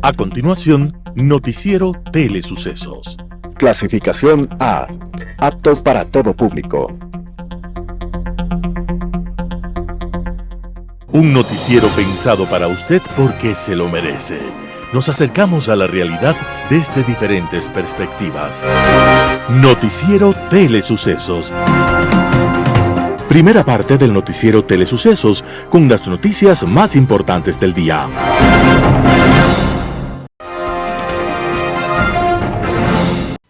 A continuación, Noticiero Telesucesos. Clasificación A. Apto para todo público. Un noticiero pensado para usted porque se lo merece. Nos acercamos a la realidad desde diferentes perspectivas. Noticiero Telesucesos. Primera parte del Noticiero Telesucesos con las noticias más importantes del día.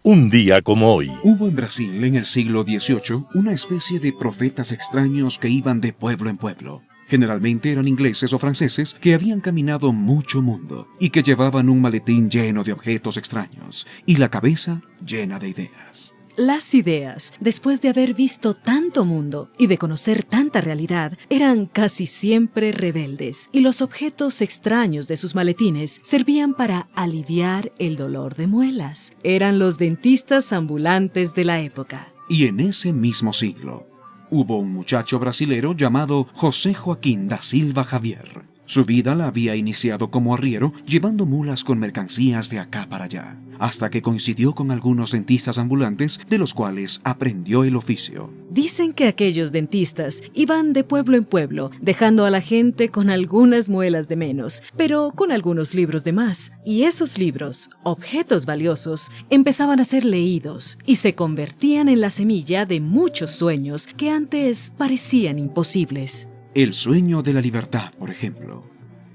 Un día como hoy. Hubo en Brasil en el siglo XVIII una especie de profetas extraños que iban de pueblo en pueblo. Generalmente eran ingleses o franceses que habían caminado mucho mundo y que llevaban un maletín lleno de objetos extraños y la cabeza llena de ideas. Las ideas, después de haber visto tanto mundo y de conocer tanta realidad, eran casi siempre rebeldes, y los objetos extraños de sus maletines servían para aliviar el dolor de muelas. Eran los dentistas ambulantes de la época. Y en ese mismo siglo, hubo un muchacho brasilero llamado José Joaquín da Silva Xavier. Su vida la había iniciado como arriero, llevando mulas con mercancías de acá para allá, hasta que coincidió con algunos dentistas ambulantes de los cuales aprendió el oficio. Dicen que aquellos dentistas iban de pueblo en pueblo, dejando a la gente con algunas muelas de menos, pero con algunos libros de más. Y esos libros, objetos valiosos, empezaban a ser leídos y se convertían en la semilla de muchos sueños que antes parecían imposibles. El sueño de la libertad, por ejemplo.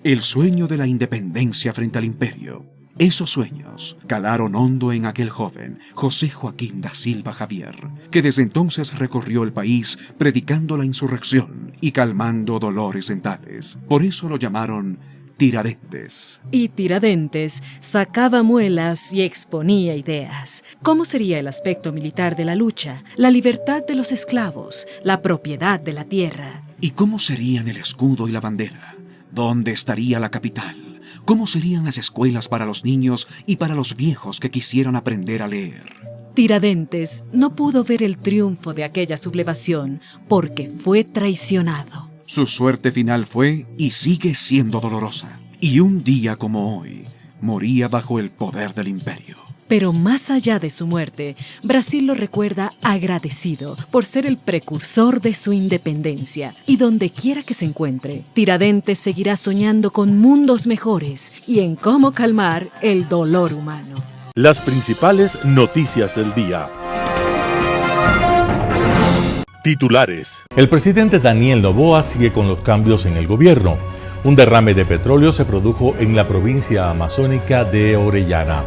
El sueño de la independencia frente al imperio. Esos sueños calaron hondo en aquel joven, José Joaquín da Silva Xavier, que desde entonces recorrió el país predicando la insurrección y calmando dolores dentales. Por eso lo llamaron Tiradentes. Y Tiradentes sacaba muelas y exponía ideas. ¿Cómo sería el aspecto militar de la lucha? La libertad de los esclavos, la propiedad de la tierra. ¿Y cómo serían el escudo y la bandera? ¿Dónde estaría la capital? ¿Cómo serían las escuelas para los niños y para los viejos que quisieran aprender a leer? Tiradentes no pudo ver el triunfo de aquella sublevación porque fue traicionado. Su suerte final fue y sigue siendo dolorosa. Y un día como hoy, moría bajo el poder del imperio. Pero más allá de su muerte, Brasil lo recuerda agradecido por ser el precursor de su independencia. Y donde quiera que se encuentre, Tiradentes seguirá soñando con mundos mejores y en cómo calmar el dolor humano. Las principales noticias del día. Titulares. El presidente Daniel Noboa sigue con los cambios en el gobierno. Un derrame de petróleo se produjo en la provincia amazónica de Orellana.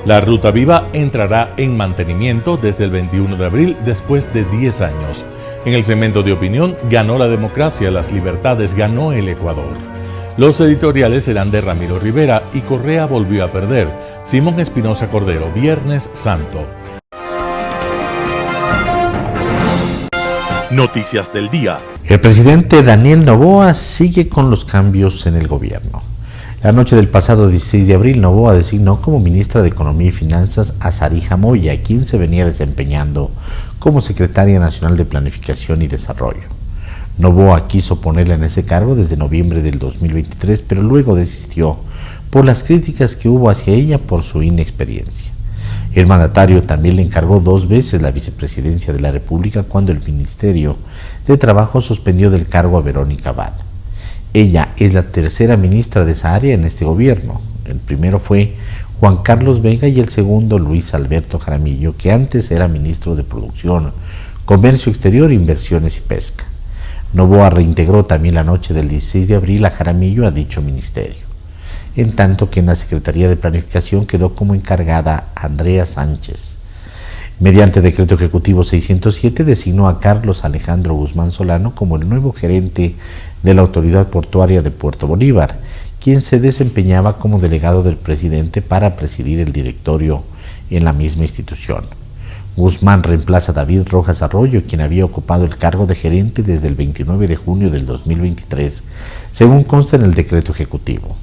La Ruta Viva entrará en mantenimiento desde el 21 de abril después de 10 años. En el segmento de opinión, ganó la democracia, las libertades, ganó el Ecuador. Los editoriales serán de Ramiro Rivera y Correa volvió a perder. Simón Espinosa Cordero, Viernes Santo. Noticias del día. El presidente Daniel Noboa sigue con los cambios en el gobierno. La noche del pasado 16 de abril, Noboa designó como ministra de Economía y Finanzas a Sarija Moya, quien se venía desempeñando como secretaria nacional de Planificación y Desarrollo. Noboa quiso ponerla en ese cargo desde noviembre del 2023, pero luego desistió por las críticas que hubo hacia ella por su inexperiencia. El mandatario también le encargó 2 veces la vicepresidencia de la República cuando el Ministerio de Trabajo suspendió del cargo a Verónica Abad. Ella es la tercera ministra de esa área en este gobierno. El primero fue Juan Carlos Vega y el segundo Luis Alberto Jaramillo, que antes era ministro de Producción, Comercio Exterior, Inversiones y Pesca. Noboa reintegró también la noche del 16 de abril a Jaramillo a dicho ministerio, en tanto que en la Secretaría de Planificación quedó como encargada Andrea Sánchez. Mediante decreto ejecutivo 607 designó a Carlos Alejandro Guzmán Solano como el nuevo gerente de la Autoridad Portuaria de Puerto Bolívar, quien se desempeñaba como delegado del presidente para presidir el directorio en la misma institución. Guzmán reemplaza a David Rojas Arroyo, quien había ocupado el cargo de gerente desde el 29 de junio del 2023, según consta en el decreto ejecutivo.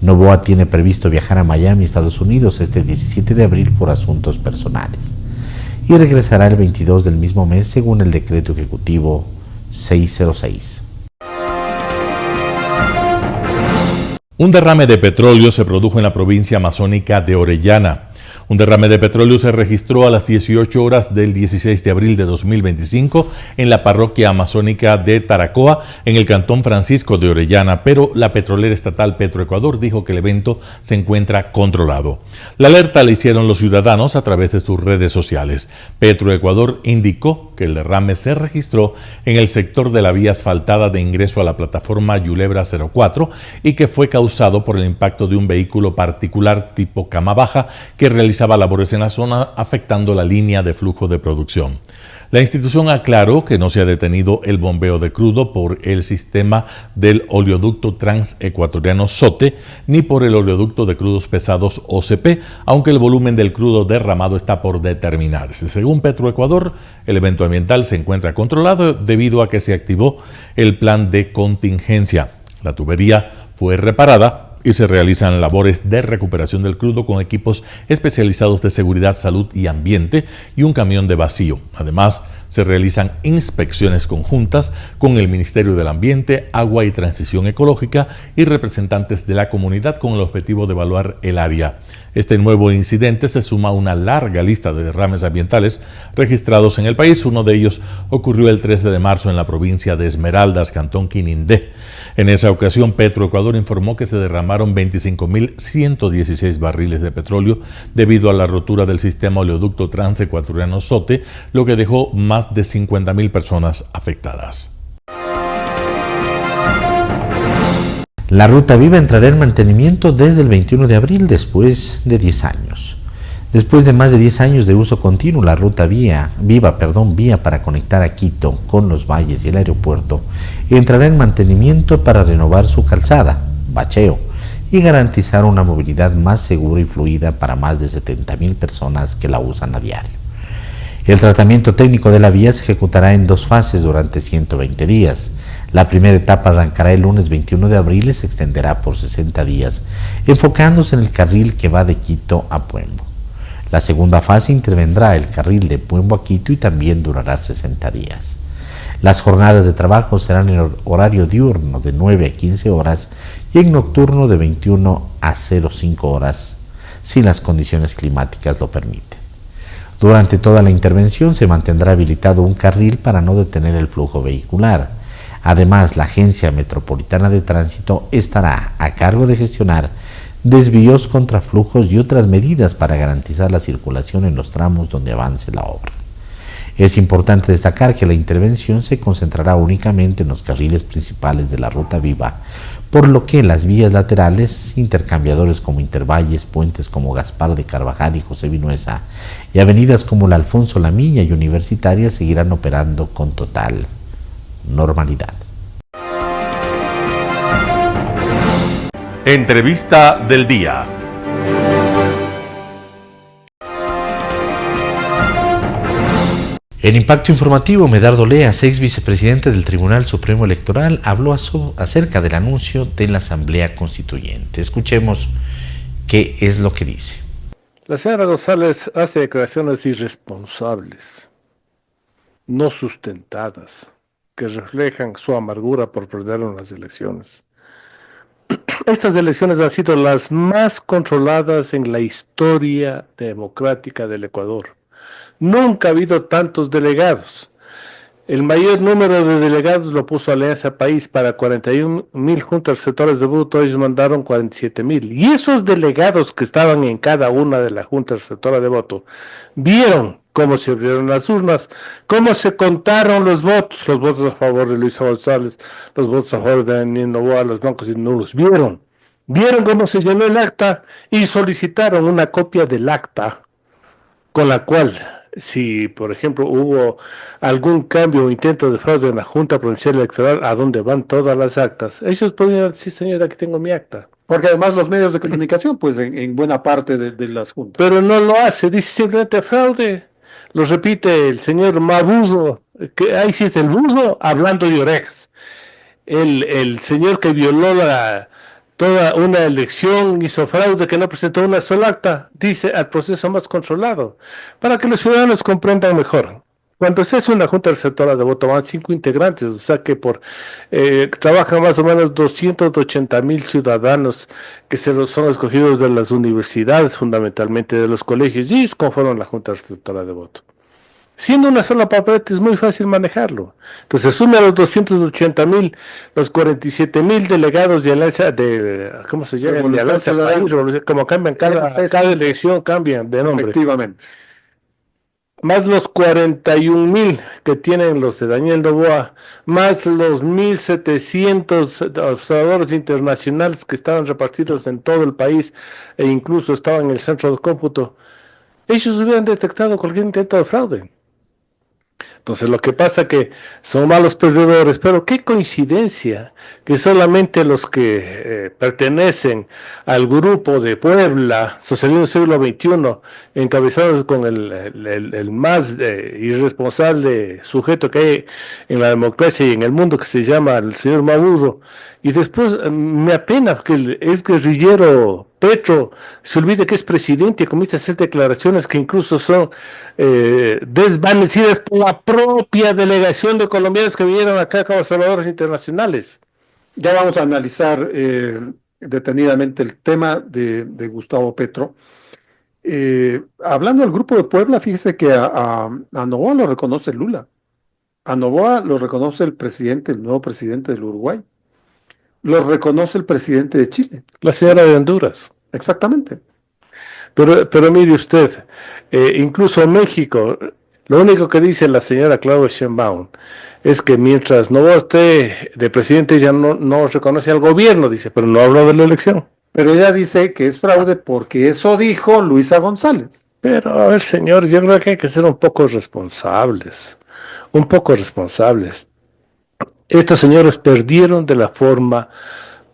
Noboa tiene previsto viajar a Miami, Estados Unidos, este 17 de abril por asuntos personales, y regresará el 22 del mismo mes, según el decreto ejecutivo 606. Un derrame de petróleo se produjo en la provincia amazónica de Orellana. Un derrame de petróleo se registró a las 18 horas del 16 de abril de 2025 en la parroquia amazónica de Taracoa, en el cantón Francisco de Orellana, pero la petrolera estatal Petroecuador dijo que el evento se encuentra controlado. La alerta la hicieron los ciudadanos a través de sus redes sociales. Petroecuador indicó que el derrame se registró en el sector de la vía asfaltada de ingreso a la plataforma Yulebra 04 y que fue causado por el impacto de un vehículo particular tipo cama baja que realizaba labores en la zona, afectando la línea de flujo de producción. La institución aclaró que no se ha detenido el bombeo de crudo por el sistema del oleoducto transecuatoriano SOTE ni por el oleoducto de crudos pesados OCP, aunque el volumen del crudo derramado está por determinarse. Según Petroecuador, el evento ambiental se encuentra controlado debido a que se activó el plan de contingencia. La tubería fue reparada y se realizan labores de recuperación del crudo con equipos especializados de seguridad, salud y ambiente y un camión de vacío. Además, se realizan inspecciones conjuntas con el Ministerio del Ambiente, Agua y Transición Ecológica y representantes de la comunidad con el objetivo de evaluar el área. Este nuevo incidente se suma a una larga lista de derrames ambientales registrados en el país. Uno de ellos ocurrió el 13 de marzo en la provincia de Esmeraldas, cantón Quinindé. En esa ocasión, Petroecuador informó que se derramaron 25.116 barriles de petróleo debido a la rotura del sistema oleoducto transecuatoriano SOTE, lo que dejó más de 50.000 personas afectadas. La Ruta Viva entrará en mantenimiento desde el 21 de abril, después de 10 años. Después de más de 10 años de uso continuo, la Ruta Viva para conectar a Quito con los valles y el aeropuerto, entrará en mantenimiento para renovar su calzada, bacheo, y garantizar una movilidad más segura y fluida para más de 70.000 personas que la usan a diario. El tratamiento técnico de la vía se ejecutará en 2 fases durante 120 días. La primera etapa arrancará el lunes 21 de abril y se extenderá por 60 días, enfocándose en el carril que va de Quito a Puembo. La segunda fase intervendrá el carril de Puembo a Quito y también durará 60 días. Las jornadas de trabajo serán en horario diurno de 9 a 15 horas y en nocturno de 21 a 05 horas, si las condiciones climáticas lo permiten. Durante toda la intervención se mantendrá habilitado un carril para no detener el flujo vehicular. Además, la Agencia Metropolitana de Tránsito estará a cargo de gestionar desvíos, contraflujos y otras medidas para garantizar la circulación en los tramos donde avance la obra. Es importante destacar que la intervención se concentrará únicamente en los carriles principales de la Ruta Viva, por lo que las vías laterales, intercambiadores como Intervalles, puentes como Gaspar de Carvajal y José Vinuesa y avenidas como la Alfonso Lamiña y Universitaria seguirán operando con total normalidad. Entrevista del día. En Impacto Informativo, Medardo Leas, ex vicepresidente del Tribunal Supremo Electoral, habló acerca del anuncio de la Asamblea Constituyente. Escuchemos qué es lo que dice. La señora González hace declaraciones irresponsables, no sustentadas, que reflejan su amargura por perder unas elecciones. Estas elecciones han sido las más controladas en la historia democrática del Ecuador. Nunca ha habido tantos delegados. El mayor número de delegados lo puso Alianza País para 41.000 juntas receptoras de voto, ellos mandaron 47.000. Y esos delegados que estaban en cada una de las juntas receptoras de voto vieron cómo se abrieron las urnas, cómo se contaron los votos a favor de Luisa González, los votos a favor de Daniel Noboa, los blancos y nulos. Vieron cómo se llenó el acta y solicitaron una copia del acta con la cual, si por ejemplo hubo algún cambio o intento de fraude en la Junta Provincial Electoral, a donde van todas las actas, ellos podrían decir, señora, aquí tengo mi acta. Porque además los medios de comunicación, pues en buena parte de las juntas. Pero no lo hace, dice simplemente fraude. Lo repite el señor Mabuzo, que ahí sí es el buzo hablando de orejas. El señor que violó toda una elección, hizo fraude, que no presentó una sola acta, dice al proceso más controlado, para que los ciudadanos comprendan mejor. Cuando se hace una junta receptora de voto van 5 integrantes, o sea que trabajan más o menos 280.000 ciudadanos que son escogidos de las universidades, fundamentalmente de los colegios, y conforman la junta receptora de voto. Siendo una sola papeleta es muy fácil manejarlo. Entonces sume a los 280.000, los 47.000 delegados de alianza ¿cómo se llama? De alianza país, como cambian cada elección, cambian de nombre. Efectivamente. Más los 41.000 que tienen los de Daniel Noboa, más los 1.700 observadores internacionales que estaban repartidos en todo el país e incluso estaban en el centro de cómputo, ellos hubieran detectado cualquier intento de fraude. Entonces lo que pasa que son malos perdedores, pero qué coincidencia que solamente los que pertenecen al grupo de Puebla, socialismo siglo XXI, encabezados con el más irresponsable sujeto que hay en la democracia y en el mundo, que se llama el señor Maduro, y después me apena que es guerrillero Petro se olvide que es presidente y comienza a hacer declaraciones que incluso son desvanecidas por la propia delegación de colombianos que vinieron acá como observadores internacionales. Ya vamos a analizar detenidamente el tema de Gustavo Petro. Hablando del Grupo de Puebla, fíjese que a Noboa lo reconoce Lula. A Noboa lo reconoce el nuevo presidente del Uruguay. Lo reconoce el presidente de Chile. La señora de Honduras. Exactamente. Pero mire usted, incluso en México, lo único que dice la señora Claudia Sheinbaum es que mientras no esté de presidente, ella no reconoce al gobierno, dice, pero no habla de la elección. Pero ella dice que es fraude porque eso dijo Luisa González. Pero, a ver, señor, yo creo que hay que ser un poco responsables. Estos señores perdieron de la forma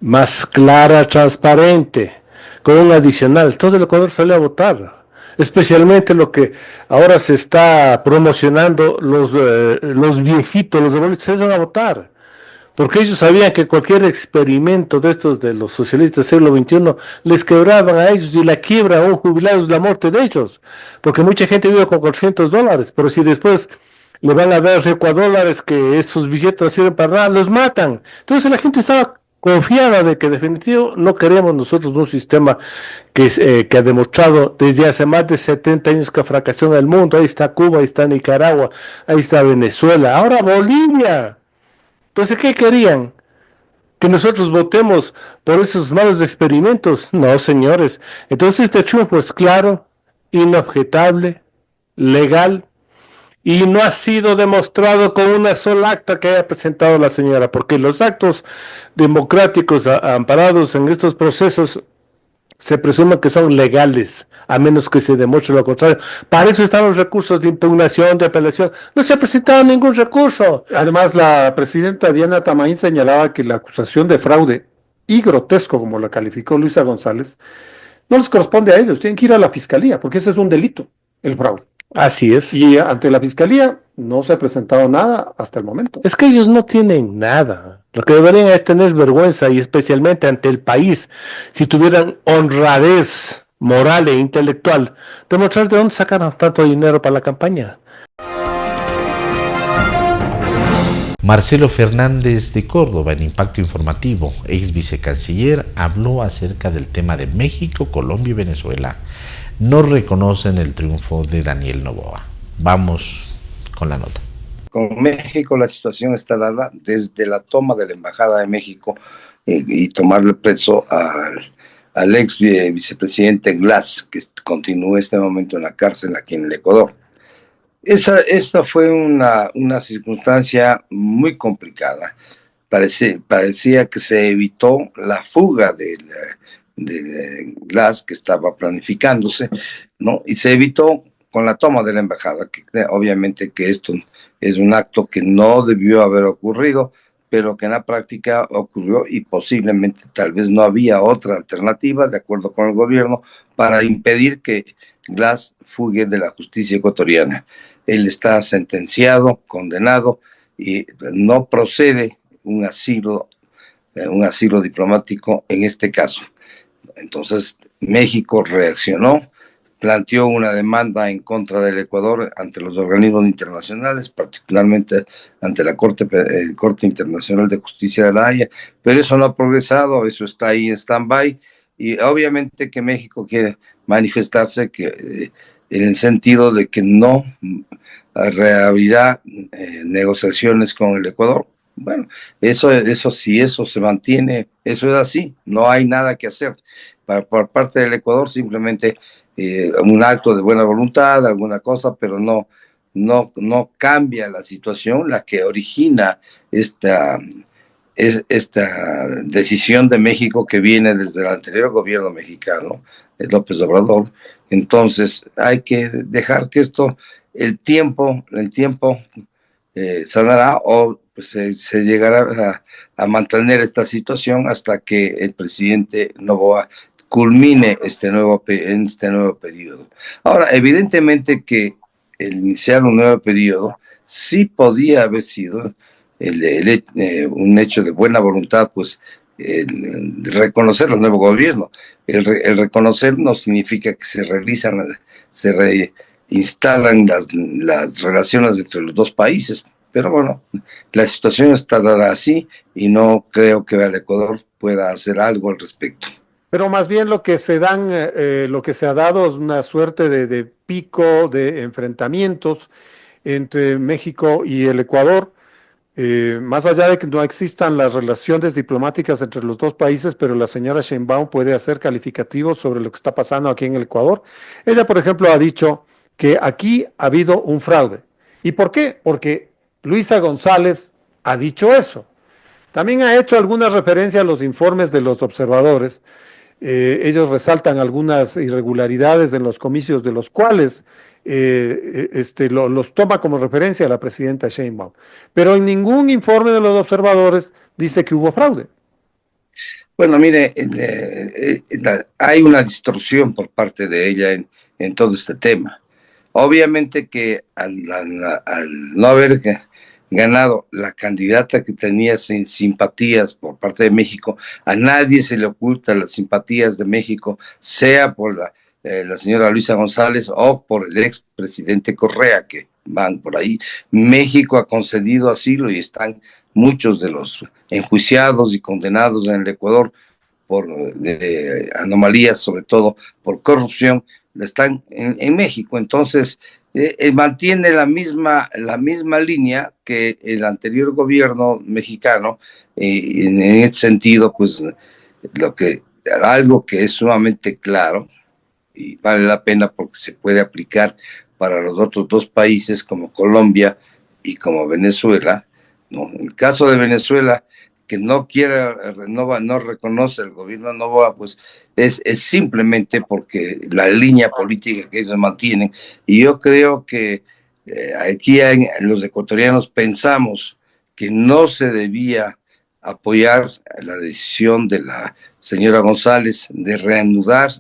más clara, transparente, con un adicional. Todo el Ecuador salió a votar. Especialmente lo que ahora se está promocionando, los viejitos, los abuelitos salieron a votar. Porque ellos sabían que cualquier experimento de estos de los socialistas del siglo XXI les quebraban a ellos, y la quiebra a un jubilado es la muerte de ellos. Porque mucha gente vive con $400, pero si después le van a dar $4 que esos billetes no sirven para nada, los matan. Entonces la gente estaba confiada de que definitivo no queremos nosotros un sistema que ha demostrado desde hace más de 70 años que fracasó en el mundo. Ahí está Cuba, ahí está Nicaragua, ahí está Venezuela, ahora Bolivia. Entonces, ¿qué querían? ¿Que nosotros votemos por esos malos experimentos? No, señores. Entonces este triunfo es claro, inobjetable, legal, y no ha sido demostrado con una sola acta que haya presentado la señora, porque los actos democráticos amparados en estos procesos se presume que son legales, a menos que se demuestre lo contrario. Para eso están los recursos de impugnación, de apelación. No se ha presentado ningún recurso. Además, la presidenta Diana Tamaín señalaba que la acusación de fraude y grotesco, como la calificó Luisa González, no les corresponde a ellos, tienen que ir a la fiscalía, porque ese es un delito, el fraude. Así es. Y ante la fiscalía no se ha presentado nada hasta el momento. Es que ellos no tienen nada. Lo que deberían es tener vergüenza, y especialmente ante el país, si tuvieran honradez moral e intelectual, demostrar de dónde sacaron tanto dinero para la campaña. Marcelo Fernández de Córdoba, en Impacto Informativo, ex vicecanciller, habló acerca del tema de México, Colombia y Venezuela. No reconocen el triunfo de Daniel Noboa. Vamos con la nota. Con México la situación está dada desde la toma de la Embajada de México y tomarle preso al ex vicepresidente Glass, que continúa en este momento en la cárcel aquí en el Ecuador. Esta fue una circunstancia muy complicada. Parecía que se evitó la fuga de Glass, que estaba planificándose, ¿no? Y se evitó con la toma de la embajada, que obviamente que esto es un acto que no debió haber ocurrido, pero que en la práctica ocurrió, y posiblemente tal vez no había otra alternativa, de acuerdo con el gobierno, para impedir que Glass fugue de la justicia ecuatoriana. Él está sentenciado, condenado, y no procede un asilo diplomático en este caso. Entonces México reaccionó, planteó una demanda en contra del Ecuador ante los organismos internacionales, particularmente ante la Corte Internacional de Justicia de la Haya, pero eso no ha progresado, eso está ahí en stand-by, y obviamente que México quiere manifestarse que, en el sentido de que no reabrirá negociaciones con el Ecuador. Bueno, eso si eso se mantiene, eso es así, no hay nada que hacer. Por parte del Ecuador simplemente un acto de buena voluntad, alguna cosa, pero no cambia la situación, la que origina esta decisión de México que viene desde el anterior gobierno mexicano, de López Obrador. Entonces hay que dejar que el tiempo sanará, o pues, se llegará a mantener esta situación hasta que el presidente Noboa culmine en este nuevo periodo. Ahora, evidentemente que el iniciar un nuevo periodo sí podía haber sido un hecho de buena voluntad, pues reconocer al nuevo gobierno. El reconocer no significa que se reinstalan las relaciones entre los dos países, pero bueno, la situación está dada así y no creo que el Ecuador pueda hacer algo al respecto. Pero más bien lo que se ha dado es una suerte de pico de enfrentamientos entre México y el Ecuador, más allá de que no existan las relaciones diplomáticas entre los dos países, pero la señora Sheinbaum puede hacer calificativos sobre lo que está pasando aquí en el Ecuador. Ella, por ejemplo, ha dicho que aquí ha habido un fraude. ¿Y por qué? Porque Luisa González ha dicho eso. También ha hecho alguna referencia a los informes de los observadores. Ellos resaltan algunas irregularidades en los comicios, de los cuales los toma como referencia la presidenta Sheinbaum. Pero en ningún informe de los observadores dice que hubo fraude. Bueno, mire, hay una distorsión por parte de ella en todo este tema. Obviamente que al no haber ganado la candidata que tenía simpatías por parte de México, a nadie se le oculta las simpatías de México, sea por la señora Luisa González o por el expresidente Correa, que van por ahí. México ha concedido asilo y están muchos de los enjuiciados y condenados en el Ecuador por anomalías, sobre todo por corrupción, están en México. Entonces mantiene la misma línea que el anterior gobierno mexicano, en este sentido, pues algo que es sumamente claro y vale la pena porque se puede aplicar para los otros dos países como Colombia y como Venezuela, ¿no? En el caso de Venezuela, que no reconoce el gobierno Noboa, pues es simplemente porque la línea política que ellos mantienen. Y yo creo que aquí los ecuatorianos pensamos que no se debía apoyar la decisión de la señora González de reanudar,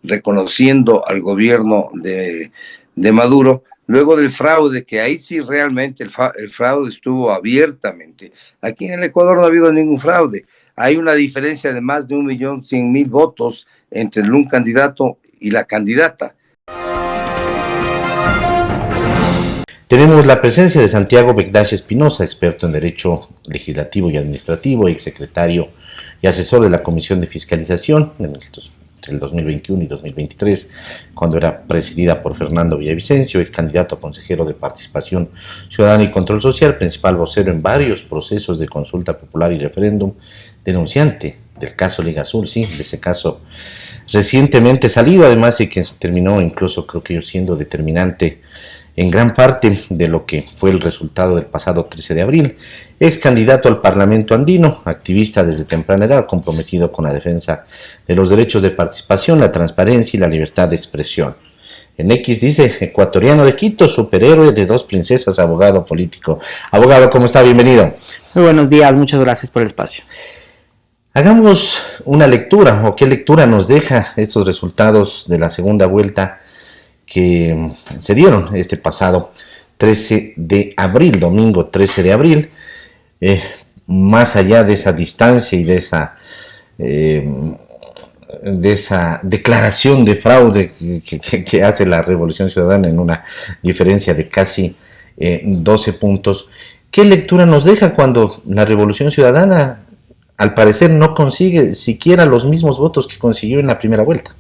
reconociendo al gobierno de Maduro, luego del fraude, que ahí sí realmente el fraude estuvo abiertamente. Aquí en el Ecuador no ha habido ningún fraude. Hay una diferencia de más de 1.100.000 votos entre un candidato y la candidata. Tenemos la presencia de Santiago Begdash Espinosa, experto en Derecho Legislativo y Administrativo, exsecretario y asesor de la Comisión de Fiscalización entre el 2021 y 2023, cuando era presidida por Fernando Villavicencio, ex candidato a consejero de Participación Ciudadana y Control Social, principal vocero en varios procesos de consulta popular y referéndum, denunciante del caso Liga Azul, sí, de ese caso recientemente salido, además, y que terminó incluso, creo que yo, siendo determinante en gran parte de lo que fue el resultado del pasado 13 de abril. Es candidato al Parlamento andino, activista desde temprana edad, comprometido con la defensa de los derechos de participación, la transparencia y la libertad de expresión. En X dice, ecuatoriano de Quito, superhéroe de 2 princesas, abogado político. Abogado, ¿cómo está? Bienvenido. Muy buenos días, muchas gracias por el espacio. Hagamos una lectura, o qué lectura nos deja estos resultados de la segunda vuelta que se dieron este pasado 13 de abril, domingo 13 de abril, más allá de esa distancia y de esa de esa declaración de fraude que hace la Revolución Ciudadana en una diferencia de casi 12 puntos. ¿Qué lectura nos deja cuando la Revolución Ciudadana, al parecer, no consigue siquiera los mismos votos que consiguió en la primera vuelta?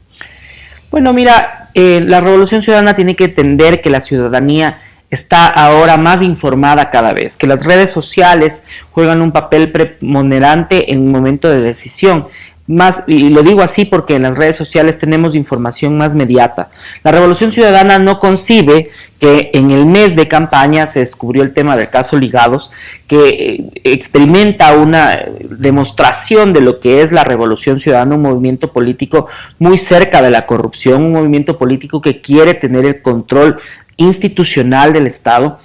Bueno, mira, la Revolución Ciudadana tiene que entender que la ciudadanía está ahora más informada cada vez, que las redes sociales juegan un papel preponderante en un momento de decisión. Más, y lo digo así porque en las redes sociales tenemos información más mediata. La Revolución Ciudadana no concibe que en el mes de campaña se descubrió el tema del caso Ligados, que experimenta una demostración de lo que es la Revolución Ciudadana, un movimiento político muy cerca de la corrupción, un movimiento político que quiere tener el control institucional del Estado.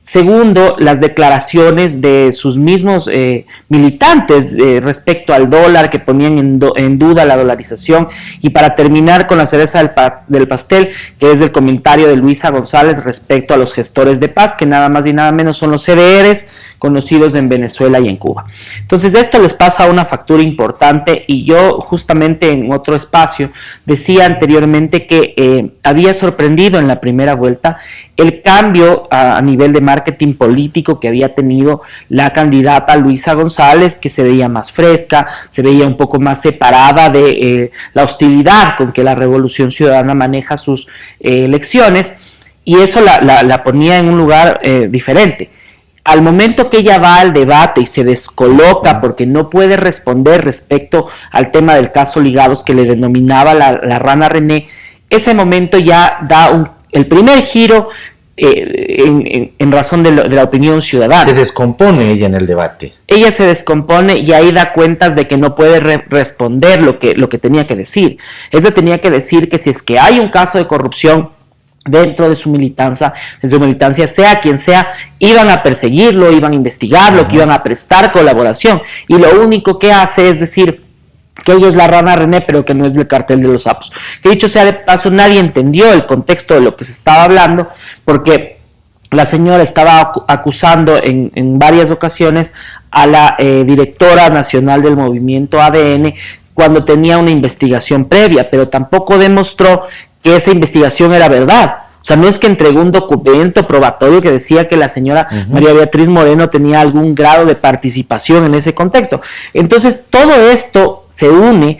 Segundo, las declaraciones de sus mismos militantes respecto al dólar, que ponían en duda la dolarización. Y para terminar con la cereza del pastel, que es el comentario de Luisa González respecto a los gestores de paz, que nada más y nada menos son los CDRs conocidos en Venezuela y en Cuba. Entonces esto les pasa una factura importante, y yo justamente en otro espacio decía anteriormente que había sorprendido en la primera vuelta el cambio a nivel de marketing político que había tenido la candidata Luisa González, que se veía más fresca, se veía un poco más separada de la hostilidad con que la Revolución Ciudadana maneja sus elecciones, y eso la ponía en un lugar diferente. Al momento que ella va al debate y se descoloca porque no puede responder respecto al tema del caso Ligados, que le denominaba la rana René, ese momento ya da el primer giro en razón de la opinión ciudadana. Se descompone ella en el debate. Ella se descompone y ahí da cuentas de que no puede responder lo que tenía que decir. Ella tenía que decir que si es que hay un caso de corrupción dentro de su militancia, sea quien sea, iban a perseguirlo, iban a investigarlo, que iban a prestar colaboración, y lo único que hace es decir que ella es la rana René, pero que no es del cartel de los sapos. Que dicho sea de paso, nadie entendió el contexto de lo que se estaba hablando, porque la señora estaba acusando en varias ocasiones a la directora nacional del movimiento ADN cuando tenía una investigación previa, pero tampoco demostró que esa investigación era verdad. O sea, no es que entregó un documento probatorio que decía que la señora María Beatriz Moreno tenía algún grado de participación en ese contexto. Entonces, todo esto se une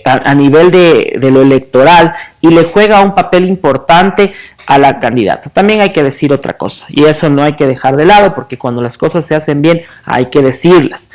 a nivel de lo electoral y le juega un papel importante a la candidata. También hay que decir otra cosa, y eso no hay que dejar de lado, porque cuando las cosas se hacen bien hay que decirlas.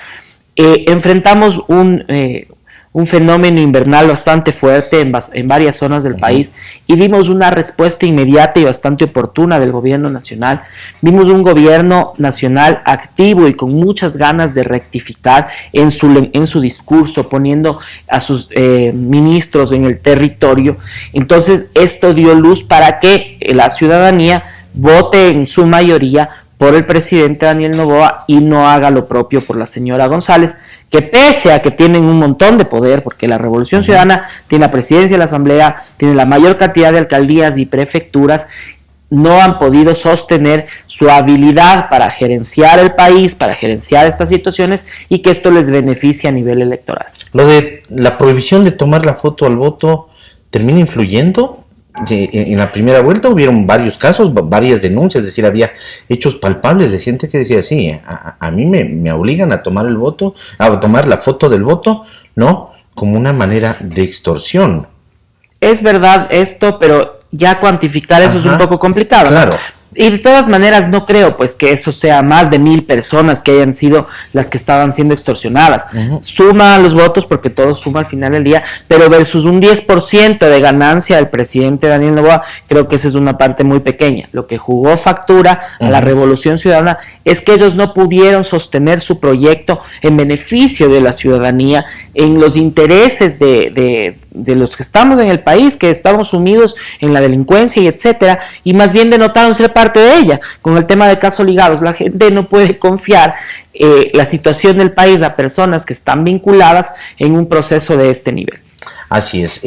Enfrentamos un fenómeno invernal bastante fuerte en varias zonas del país, y vimos una respuesta inmediata y bastante oportuna del gobierno nacional. Vimos un gobierno nacional activo y con muchas ganas de rectificar en su discurso, poniendo a sus ministros en el territorio. Entonces esto dio luz para que la ciudadanía vote en su mayoría por el presidente Daniel Noboa y no haga lo propio por la señora González, que pese a que tienen un montón de poder, porque la Revolución Ciudadana tiene la presidencia de la Asamblea, tiene la mayor cantidad de alcaldías y prefecturas, no han podido sostener su habilidad para gerenciar el país, para gerenciar estas situaciones, y que esto les beneficie a nivel electoral. ¿Lo de la prohibición de tomar la foto al voto termina influyendo? En la primera vuelta hubieron varios casos, varias denuncias, es decir, había hechos palpables de gente que decía, sí, a mí me obligan a tomar el voto, a tomar la foto del voto, ¿no? Como una manera de extorsión. Es verdad esto, pero ya cuantificar eso es un poco complicado, ¿no? Claro. Y de todas maneras no creo pues que eso sea más de 1,000 personas que hayan sido las que estaban siendo extorsionadas. Suma los votos, porque todo suma al final del día, pero versus un 10% de ganancia del presidente Daniel Noboa, creo que esa es una parte muy pequeña. Lo que jugó factura a la Revolución Ciudadana es que ellos no pudieron sostener su proyecto en beneficio de la ciudadanía, en los intereses de los que estamos en el país, que estamos sumidos en la delincuencia y etcétera, y más bien denotaron ser parte de ella. Con el tema de caso Ligados, la gente no puede confiar la situación del país a personas que están vinculadas en un proceso de este nivel. Así es.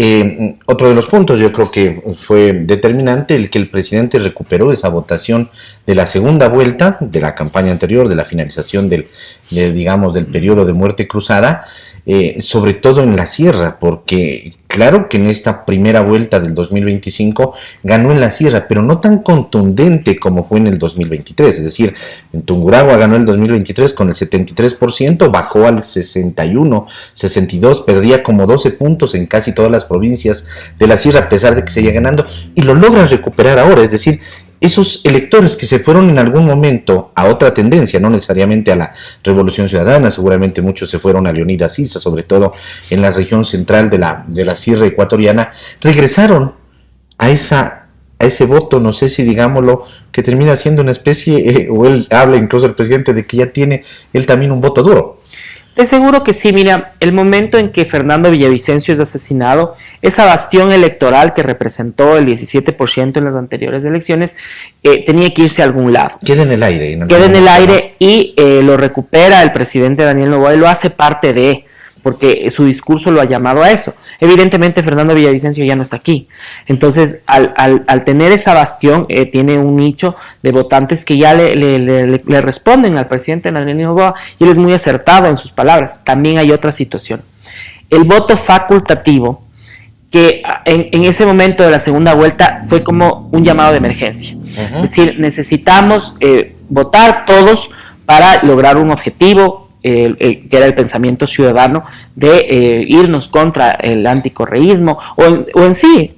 Otro de los puntos yo creo que fue determinante el que el presidente recuperó esa votación de la segunda vuelta de la campaña anterior, de la finalización del periodo de muerte cruzada, sobre todo en la sierra, porque claro que en esta primera vuelta del 2025 ganó en la sierra, pero no tan contundente como fue en el 2023, es decir, en Tungurahua ganó el 2023 con el 73%, bajó al 61, 62, perdía como 12 puntos en casi todas las provincias de la sierra a pesar de que seguía ganando, y lo logran recuperar ahora, es decir, esos electores que se fueron en algún momento a otra tendencia, no necesariamente a la Revolución Ciudadana, seguramente muchos se fueron a Leonidas Issa, sobre todo en la región central de la Sierra Ecuatoriana, regresaron a ese voto, no sé si digámoslo, que termina siendo una especie, o él habla incluso el presidente de que ya tiene él también un voto duro. De seguro que sí, mira, el momento en que Fernando Villavicencio es asesinado, esa bastión electoral que representó el 17% en las anteriores elecciones, tenía que irse a algún lado. Queda en el aire. Queda en el aire y lo recupera el presidente Daniel Noboa y lo hace parte de, porque su discurso lo ha llamado a eso. Evidentemente Fernando Villavicencio ya no está aquí. Entonces, al tener esa bastión, tiene un nicho de votantes que ya le responden al presidente Daniel Noboa y él es muy acertado en sus palabras. También hay otra situación. El voto facultativo, que en ese momento de la segunda vuelta fue como un llamado de emergencia. Uh-huh. Es decir, necesitamos votar todos para lograr un objetivo, que era el pensamiento ciudadano de irnos contra el anticorreísmo o en sí,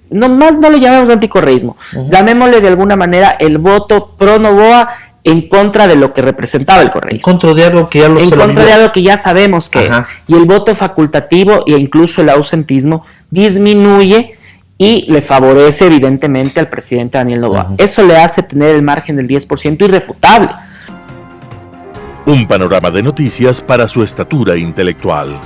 no lo llamemos anticorreísmo, uh-huh. Llamémosle de alguna manera el voto pro Noboa en contra de lo que representaba el correísmo. En contra de algo que ya de algo que ya sabemos que es. Y el voto facultativo e incluso el ausentismo disminuye y le favorece evidentemente al presidente Daniel Noboa. Uh-huh. Eso le hace tener el margen del 10% irrefutable. Un panorama de noticias para su estatura intelectual.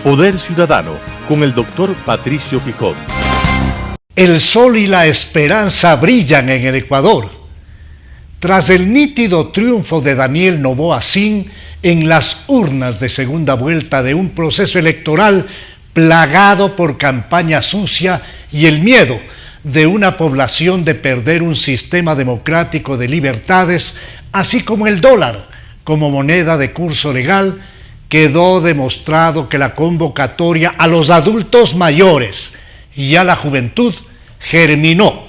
Poder Ciudadano, con el doctor Patricio Gijón. El sol y la esperanza brillan en el Ecuador. Tras el nítido triunfo de Daniel Noboa Sin en las urnas de segunda vuelta de un proceso electoral plagado por campaña sucia y el miedo de una población de perder un sistema democrático de libertades, así como el dólar como moneda de curso legal, quedó demostrado que la convocatoria a los adultos mayores y a la juventud germinó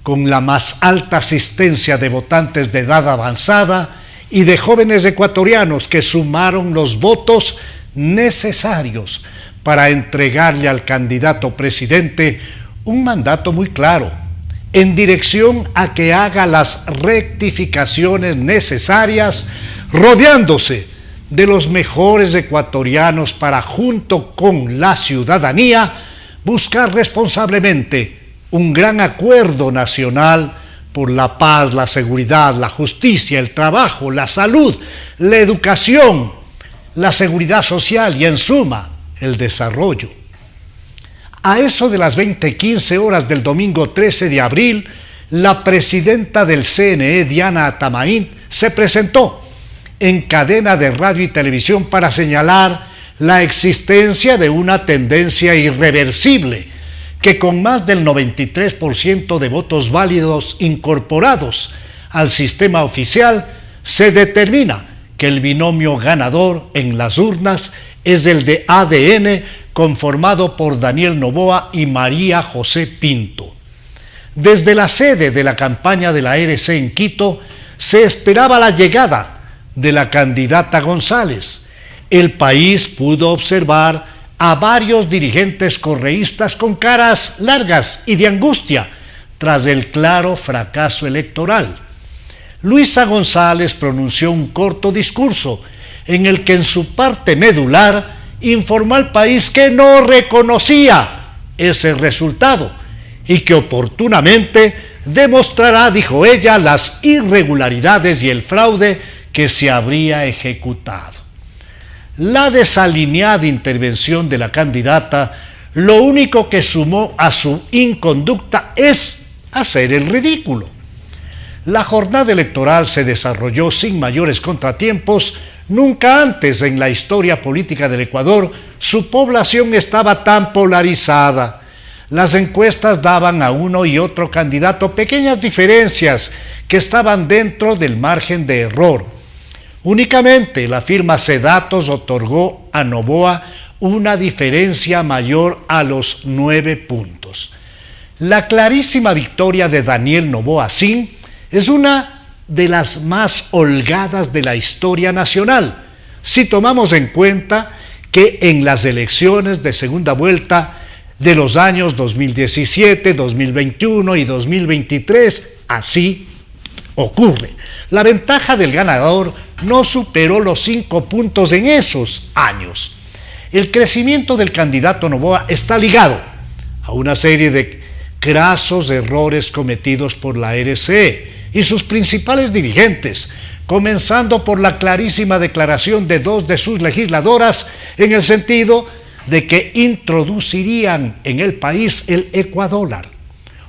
con la más alta asistencia de votantes de edad avanzada y de jóvenes ecuatorianos que sumaron los votos necesarios para entregarle al candidato presidente un mandato muy claro, en dirección a que haga las rectificaciones necesarias, rodeándose de los mejores ecuatorianos para, junto con la ciudadanía, buscar responsablemente un gran acuerdo nacional por la paz, la seguridad, la justicia, el trabajo, la salud, la educación, la seguridad social y, en suma, el desarrollo. A eso de las 20:15 horas del domingo 13 de abril, la presidenta del CNE, Diana Atamaín, se presentó en cadena de radio y televisión para señalar la existencia de una tendencia irreversible que, con más del 93% de votos válidos incorporados al sistema oficial, se determina que el binomio ganador en las urnas es el de ADN, conformado por Daniel Noboa y María José Pinto. Desde la sede de la campaña de la RC en Quito se esperaba la llegada de la candidata González. El país pudo observar a varios dirigentes correístas con caras largas y de angustia tras el claro fracaso electoral. Luisa González pronunció un corto discurso en el que en su parte medular informó al país que no reconocía ese resultado y que oportunamente demostrará, dijo ella, las irregularidades y el fraude que se habría ejecutado. La desalineada intervención de la candidata lo único que sumó a su inconducta es hacer el ridículo. La jornada electoral se desarrolló sin mayores contratiempos. Nunca antes en la historia política del Ecuador su población estaba tan polarizada. Las encuestas daban a uno y otro candidato pequeñas diferencias que estaban dentro del margen de error. Únicamente la firma Cedatos otorgó a Noboa una diferencia mayor a los 9 puntos. La clarísima victoria de Daniel Noboa Sin es una de las más holgadas de la historia nacional, si tomamos en cuenta que en las elecciones de segunda vuelta de los años 2017, 2021 y 2023, así ocurre. La ventaja del ganador no superó los 5 puntos en esos años. El crecimiento del candidato Noboa está ligado a una serie de crasos errores cometidos por la RCE y sus principales dirigentes, comenzando por la clarísima declaración de 2 de sus legisladoras en el sentido de que introducirían en el país el ecuadólar,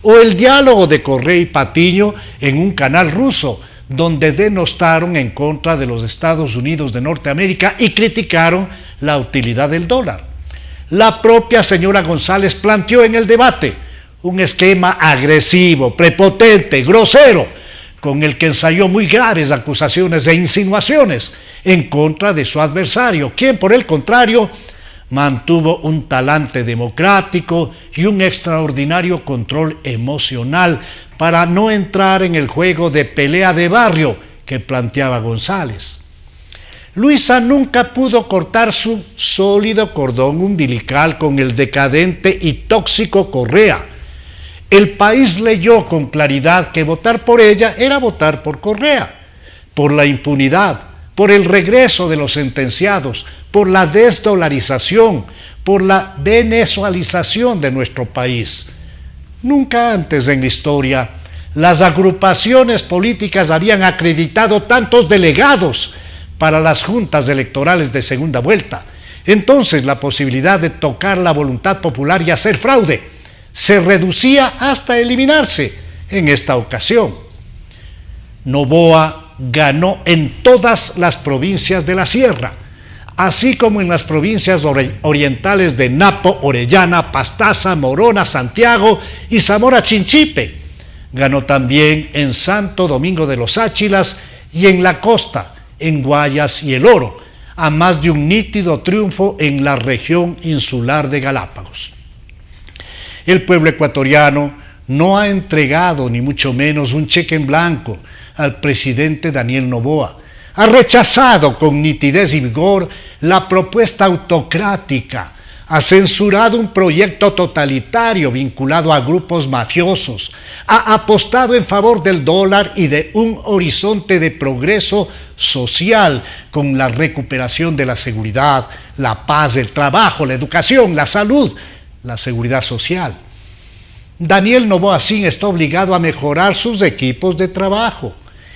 o el diálogo de Correa y Patiño en un canal ruso, donde denostaron en contra de los Estados Unidos de Norteamérica y criticaron la utilidad del dólar. La propia señora González planteó en el debate un esquema agresivo, prepotente, grosero, con el que ensayó muy graves acusaciones e insinuaciones en contra de su adversario, quien por el contrario mantuvo un talante democrático y un extraordinario control emocional para no entrar en el juego de pelea de barrio que planteaba González. Luisa nunca pudo cortar su sólido cordón umbilical con el decadente y tóxico Correa. El país leyó con claridad que votar por ella era votar por Correa, por la impunidad, por el regreso de los sentenciados, por la desdolarización, por la venezualización de nuestro país. Nunca antes en la historia las agrupaciones políticas habían acreditado tantos delegados para las juntas electorales de segunda vuelta. Entonces la posibilidad de tocar la voluntad popular y hacer fraude se reducía hasta eliminarse en esta ocasión. Noboa ganó en todas las provincias de la Sierra, así como en las provincias orientales de Napo, Orellana, Pastaza, Morona, Santiago y Zamora Chinchipe. Ganó también en Santo Domingo de los Áchilas y en la costa, en Guayas y El Oro, a más de un nítido triunfo en la región insular de Galápagos. El pueblo ecuatoriano no ha entregado ni mucho menos un cheque en blanco al presidente Daniel Noboa. Ha rechazado con nitidez y vigor la propuesta autocrática, ha censurado un proyecto totalitario vinculado a grupos mafiosos, ha apostado en favor del dólar y de un horizonte de progreso social con la recuperación de la seguridad, la paz, el trabajo, la educación, la salud, la seguridad social. Daniel Noboa Sin está obligado a mejorar sus equipos de trabajo,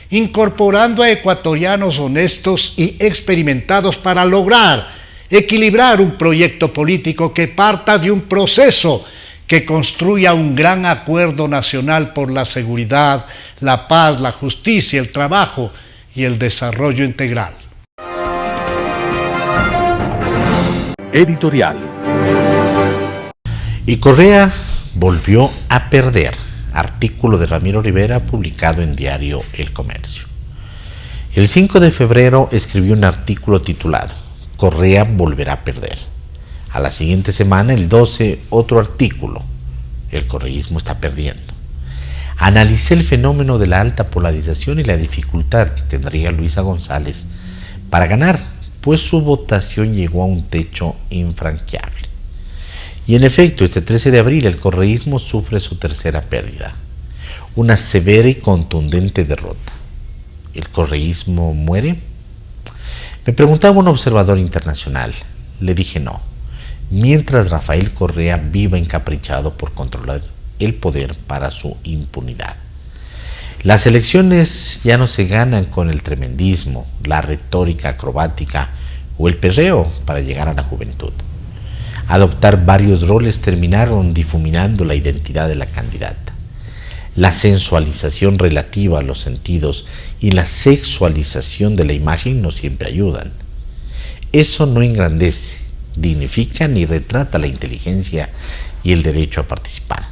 incorporando a ecuatorianos honestos y experimentados para lograr equilibrar un proyecto político que parta de un proceso que construya un gran acuerdo nacional por la seguridad, la paz, la justicia, el trabajo y el desarrollo integral. Editorial. Y Correa volvió a perder. Artículo de Ramiro Rivera publicado en diario El Comercio. El 5 de febrero escribió un artículo titulado Correa volverá a perder. A la siguiente semana, el 12, otro artículo. El correísmo está perdiendo. Analicé el fenómeno de la alta polarización y la dificultad que tendría Luisa González para ganar, pues su votación llegó a un techo infranqueable. Y en efecto, este 13 de abril el correísmo sufre su tercera pérdida, una severa y contundente derrota. ¿El correísmo muere? Me preguntaba un observador internacional. Le dije no, mientras Rafael Correa viva encaprichado por controlar el poder para su impunidad. Las elecciones ya no se ganan con el tremendismo, la retórica acrobática o el perreo para llegar a la juventud. Adoptar varios roles terminaron difuminando la identidad de la candidata. La sensualización relativa a los sentidos y la sexualización de la imagen no siempre ayudan. Eso no engrandece, dignifica ni retrata la inteligencia y el derecho a participar.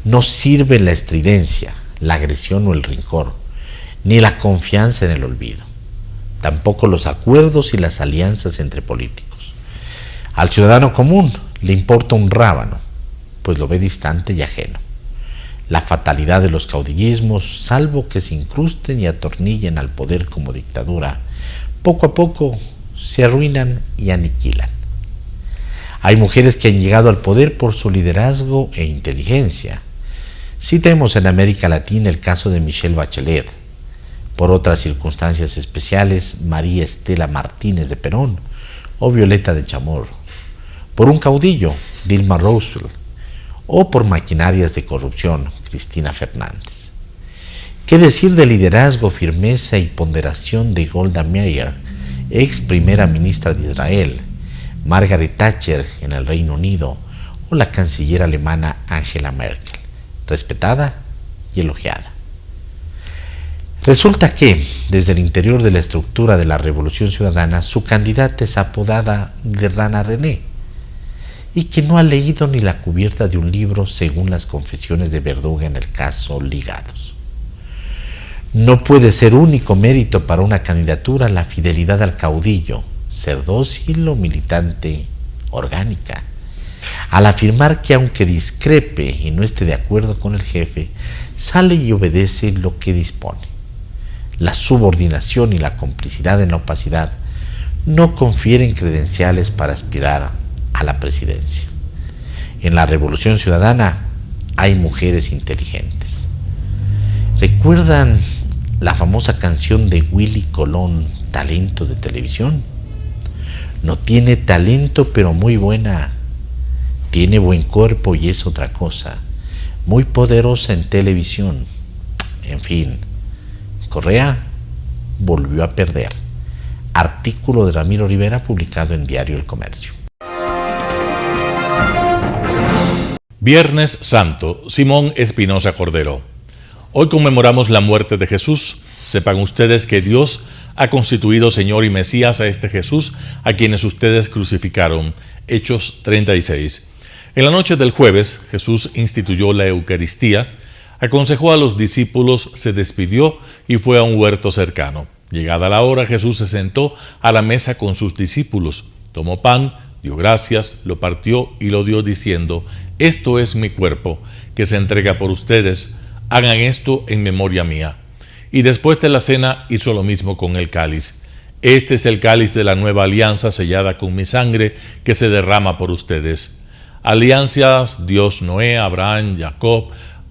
No sirve la estridencia, la agresión o el rencor, ni la confianza en el olvido. Tampoco los acuerdos y las alianzas entre políticos. Al ciudadano común le importa un rábano, pues lo ve distante y ajeno. La fatalidad de los caudillismos, salvo que se incrusten y atornillen al poder como dictadura, poco a poco se arruinan y aniquilan. Hay mujeres que han llegado al poder por su liderazgo e inteligencia. Citemos en América Latina el caso de Michelle Bachelet, por otras circunstancias especiales María Estela Martínez de Perón o Violeta de Chamorro, por un caudillo Dilma Rousseff o por maquinarias de corrupción Cristina Fernández. ¿Qué decir de liderazgo, firmeza y ponderación de Golda Meir, ex primera ministra de Israel, Margaret Thatcher en el Reino Unido o la canciller alemana Angela Merkel, respetada y elogiada? Resulta que, desde el interior de la estructura de la Revolución Ciudadana, su candidata es apodada de Rana René, y que no ha leído ni la cubierta de un libro, según las confesiones de Verduga en el caso Ligados. No puede ser único mérito para una candidatura la fidelidad al caudillo, ser dócil o militante orgánica. Al afirmar que aunque discrepe y no esté de acuerdo con el jefe, sale y obedece lo que dispone. La subordinación y la complicidad en la opacidad no confieren credenciales para aspirar a la presidencia. En la Revolución Ciudadana hay mujeres inteligentes. ¿Recuerdan la famosa canción de Willy Colón, Talento de Televisión? No tiene talento, pero muy buena. Tiene buen cuerpo y es otra cosa. Muy poderosa en televisión. En fin, Correa volvió a perder. Artículo de Ramiro Rivera publicado en Diario El Comercio. Viernes Santo, Simón Espinosa Cordero. Hoy conmemoramos la muerte de Jesús. Sepan ustedes que Dios ha constituido Señor y Mesías a este Jesús a quienes ustedes crucificaron. Hechos 36. En la noche del jueves, Jesús instituyó la Eucaristía, aconsejó a los discípulos, se despidió y fue a un huerto cercano. Llegada la hora, Jesús se sentó a la mesa con sus discípulos. Tomó pan, dio gracias, lo partió y lo dio diciendo: esto es mi cuerpo, que se entrega por ustedes. Hagan esto en memoria mía. Y después de la cena hizo lo mismo con el cáliz. Este es el cáliz de la nueva alianza sellada con mi sangre, que se derrama por ustedes. Alianzas Dios, Noé, Abraham, Jacob,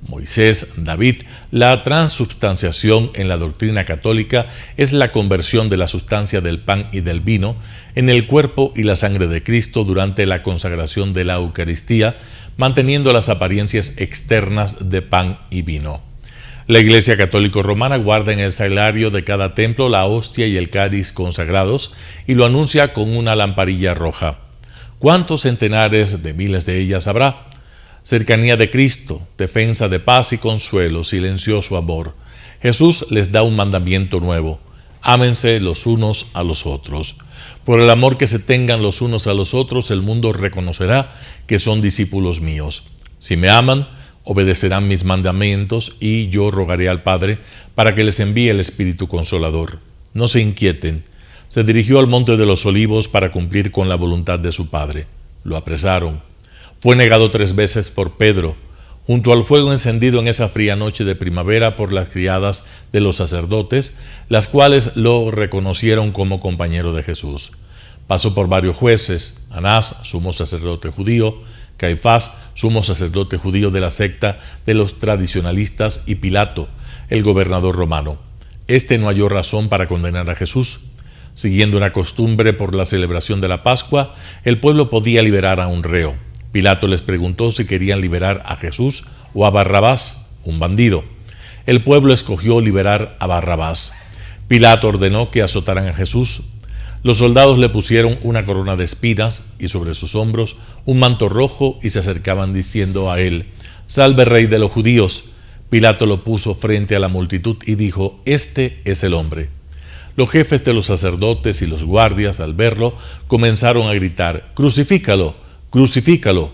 Moisés, David. La transubstanciación en la doctrina católica es la conversión de la sustancia del pan y del vino en el cuerpo y la sangre de Cristo durante la consagración de la Eucaristía, manteniendo las apariencias externas de pan y vino. La Iglesia Católica Romana guarda en el sagrario de cada templo la hostia y el cáliz consagrados y lo anuncia con una lamparilla roja. ¿Cuántos centenares de miles de ellas habrá? Cercanía de Cristo, defensa de paz y consuelo, silencioso amor. Jesús les da un mandamiento nuevo: ámense los unos a los otros. Por el amor que se tengan los unos a los otros, el mundo reconocerá que son discípulos míos. Si me aman, obedecerán mis mandamientos, y yo rogaré al Padre para que les envíe el Espíritu Consolador. No se inquieten. Se dirigió al Monte de los Olivos para cumplir con la voluntad de su Padre. Lo apresaron. Fue negado 3 veces por Pedro, junto al fuego encendido en esa fría noche de primavera por las criadas de los sacerdotes, las cuales lo reconocieron como compañero de Jesús. Pasó por varios jueces: Anás, sumo sacerdote judío; Caifás, sumo sacerdote judío de la secta de los tradicionalistas; y Pilato, el gobernador romano. Este no halló razón para condenar a Jesús. Siguiendo una costumbre por la celebración de la Pascua, el pueblo podía liberar a un reo. Pilato les preguntó si querían liberar a Jesús o a Barrabás, un bandido. El pueblo escogió liberar a Barrabás. Pilato ordenó que azotaran a Jesús. Los soldados le pusieron una corona de espinas y sobre sus hombros un manto rojo y se acercaban diciendo a él: «Salve, Rey de los judíos». Pilato lo puso frente a la multitud y dijo: «Este es el hombre». Los jefes de los sacerdotes y los guardias, al verlo, comenzaron a gritar: «¡Crucifícalo! ¡Crucifícalo!».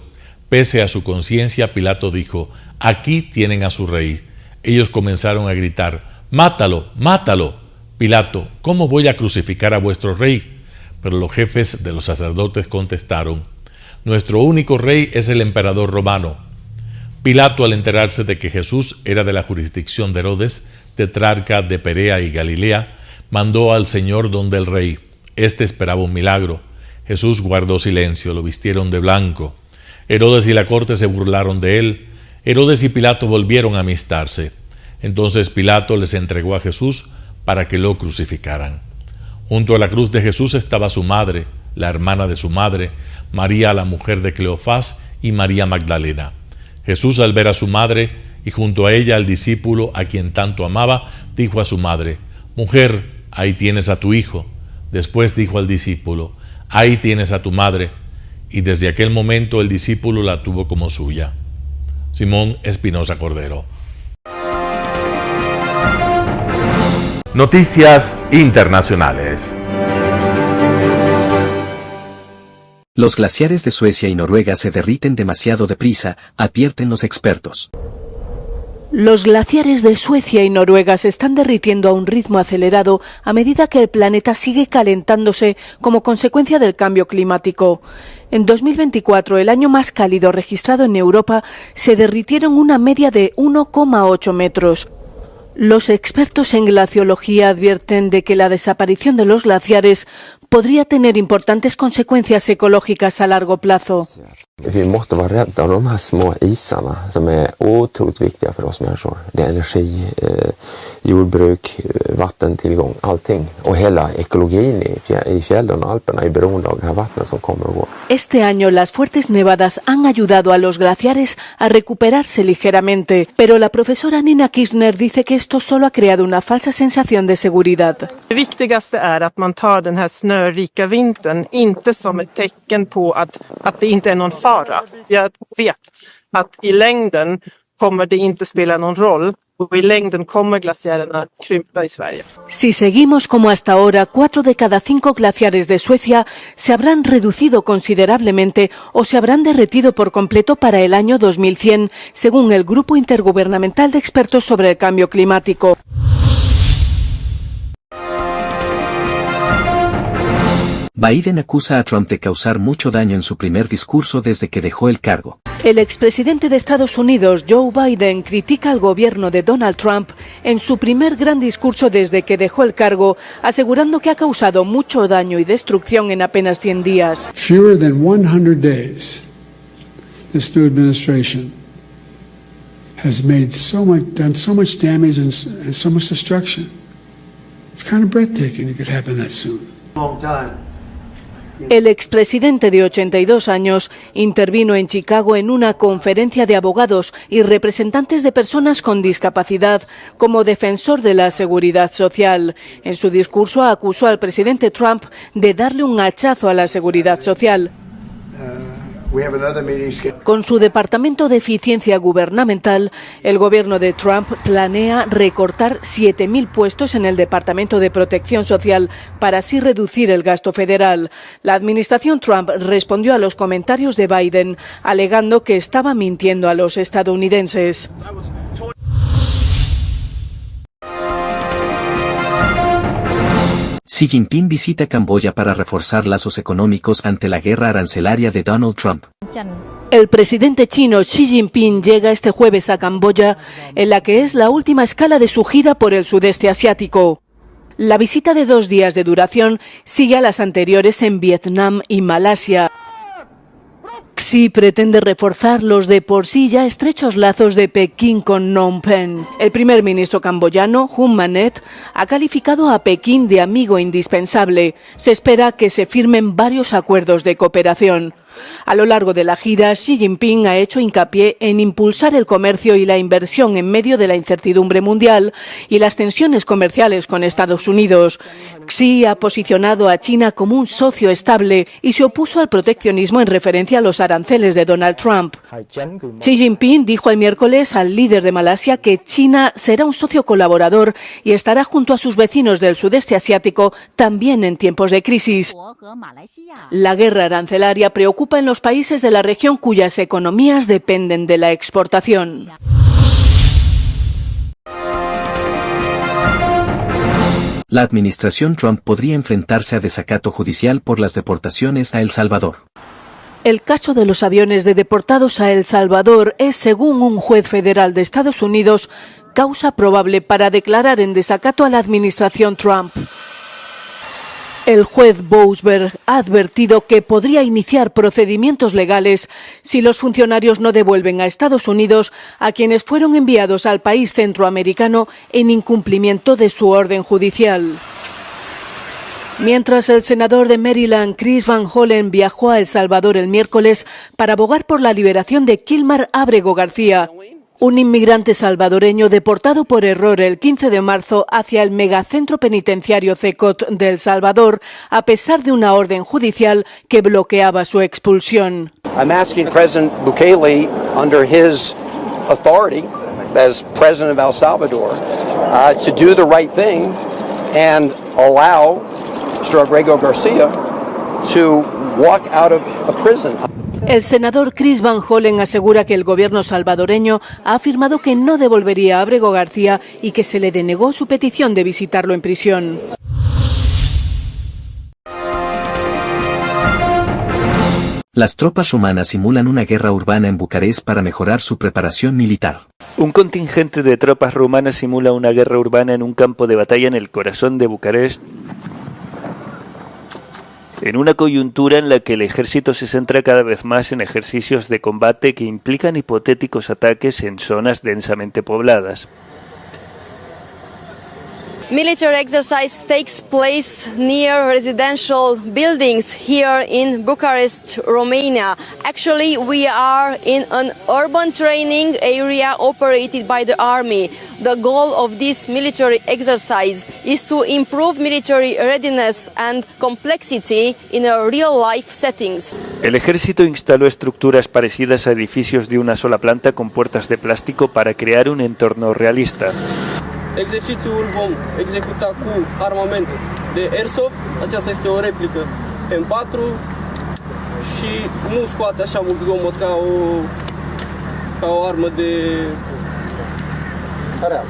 Pese a su conciencia, Pilato dijo: «Aquí tienen a su rey». Ellos comenzaron a gritar: «¡Mátalo! ¡Mátalo!». Pilato: «¿Cómo voy a crucificar a vuestro rey?». Pero los jefes de los sacerdotes contestaron: «Nuestro único rey es el emperador romano». Pilato, al enterarse de que Jesús era de la jurisdicción de Herodes, tetrarca de Perea y Galilea, mandó al Señor donde el rey. Este esperaba un milagro. Jesús guardó silencio, lo vistieron de blanco. Herodes y la corte se burlaron de él. Herodes y Pilato volvieron a amistarse. Entonces Pilato les entregó a Jesús para que lo crucificaran. Junto a la cruz de Jesús estaba su madre, la hermana de su madre, María, la mujer de Cleofás, y María Magdalena. Jesús, al ver a su madre y junto a ella al discípulo a quien tanto amaba, dijo a su madre: «Mujer, ahí tienes a tu hijo». Después dijo al discípulo: «Ahí tienes a tu madre». Y desde aquel momento el discípulo la tuvo como suya. Simón Espinosa Cordero. Noticias internacionales. Los glaciares de Suecia y Noruega se derriten demasiado deprisa, advierten los expertos. Los glaciares de Suecia y Noruega se están derritiendo a un ritmo acelerado a medida que el planeta sigue calentándose como consecuencia del cambio climático. En 2024, el año más cálido registrado en Europa, se derritieron una media de 1,8 metros. Los expertos en glaciología advierten de que la desaparición de los glaciares podría tener importantes consecuencias ecológicas a largo plazo. Vi måste vara rädda om de här små isarna som är otroligt viktiga för oss människor. Det är energi, jordbruk, vattentillgång, allting. Och hela ekologin i fjällen och Alperna är beroende av det här vattnet som kommer och går. Este año las fuertes nevadas han ayudado a los glaciares a recuperarse ligeramente, pero la profesora Nina Kirchner dice que esto solo ha creado una falsa sensación de seguridad. Det viktigaste är att man tar den här snörika vintern inte som ett tecken på att det inte är någon fara. Jag vet att i längden kommer det inte spela någon roll och i längden kommer glaciärerna krympa i Sverige. Si seguimos como hasta ahora, 4 de cada 5 glaciares de Suecia se habrán reducido considerablemente o se habrán derretido por completo para el año 2100, según el Grupo Intergubernamental de Expertos sobre el Cambio Climático. Biden acusa a Trump de causar mucho daño en su primer discurso desde que dejó el cargo. El expresidente de Estados Unidos, Joe Biden, critica al gobierno de Donald Trump en su primer gran discurso desde que dejó el cargo, asegurando que ha causado mucho daño y destrucción en apenas 100 días. Fewer than 100 days, this new administration has made done so much damage and so much destruction. It's kind of breathtaking it could happen that soon. Long time. El expresidente de 82 años intervino en Chicago en una conferencia de abogados y representantes de personas con discapacidad como defensor de la seguridad social. En su discurso acusó al presidente Trump de darle un hachazo a la seguridad social. Con su Departamento de Eficiencia Gubernamental, el gobierno de Trump planea recortar 7.000 puestos en el Departamento de Protección Social para así reducir el gasto federal. La administración Trump respondió a los comentarios de Biden, alegando que estaba mintiendo a los estadounidenses. Xi Jinping visita Camboya para reforzar lazos económicos ante la guerra arancelaria de Donald Trump. El presidente chino Xi Jinping llega este jueves a Camboya, en la que es la última escala de su gira por el sudeste asiático. La visita de 2 días de duración sigue a las anteriores en Vietnam y Malasia. Xi pretende reforzar los de por sí ya estrechos lazos de Pekín con Phnom Penh. El primer ministro camboyano, Hun Manet, ha calificado a Pekín de amigo indispensable. Se espera que se firmen varios acuerdos de cooperación. A lo largo de la gira, Xi Jinping ha hecho hincapié en impulsar el comercio y la inversión en medio de la incertidumbre mundial y las tensiones comerciales con Estados Unidos. Xi ha posicionado a China como un socio estable y se opuso al proteccionismo en referencia a los aranceles de Donald Trump. Xi Jinping dijo el miércoles al líder de Malasia que China será un socio colaborador y estará junto a sus vecinos del sudeste asiático también en tiempos de crisis. La guerra arancelaria preocupa en los países de la región cuyas economías dependen de la exportación. La administración Trump podría enfrentarse a desacato judicial por las deportaciones a El Salvador. El caso de los aviones de deportados a El Salvador es, según un juez federal de Estados Unidos, causa probable para declarar en desacato a la administración Trump. El juez Boasberg ha advertido que podría iniciar procedimientos legales si los funcionarios no devuelven a Estados Unidos a quienes fueron enviados al país centroamericano en incumplimiento de su orden judicial. Mientras el senador de Maryland, Chris Van Hollen, viajó a El Salvador el miércoles para abogar por la liberación de Kilmar Ábrego García, un inmigrante salvadoreño deportado por error el 15 de marzo hacia el megacentro penitenciario CECOT de El Salvador, a pesar de una orden judicial que bloqueaba su expulsión. I'm asking President Bukele, under his authority as President of El Salvador, to do the right thing and allow Mr. Abrego Garcia to walk out of a prison. El senador Chris Van Hollen asegura que el gobierno salvadoreño ha afirmado que no devolvería a Ábrego García y que se le denegó su petición de visitarlo en prisión. Las tropas rumanas simulan una guerra urbana en Bucarest para mejorar su preparación militar. Un contingente de tropas rumanas simula una guerra urbana en un campo de batalla en el corazón de Bucarest, en una coyuntura en la que el ejército se centra cada vez más en ejercicios de combate que implican hipotéticos ataques en zonas densamente pobladas. Military exercise takes place near residential buildings here in Bucharest, Romania. Actually, we are in an urban training area operated by the army. The goal of this military exercise is to improve military readiness and complexity in real-life settings. El ejército instaló estructuras parecidas a edificios de una sola planta con puertas de plástico para crear un entorno realista. Exercițiul vom executa cu armament de airsoft. Aceasta este o replică M4 și nu scoate așa mult zgomot ca o armă de real.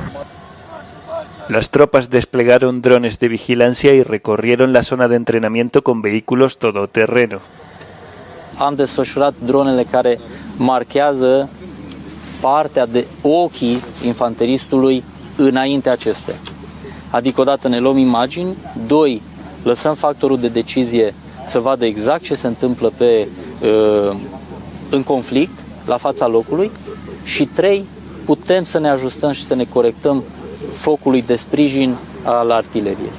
Las tropas desplegaron drones de vigilancia y recorrieron la zona de entrenamiento con vehículos todoterreno. Am desfășurat dronele care marchează partea de ochii infanteristului înainte acestuia. Adică odată ne luăm imagini, doi, lăsăm factorul de decizie să vadă exact ce se întâmplă în conflict, la fața locului, și trei, putem să ne ajustăm și să ne corectăm focului de sprijin al artileriei.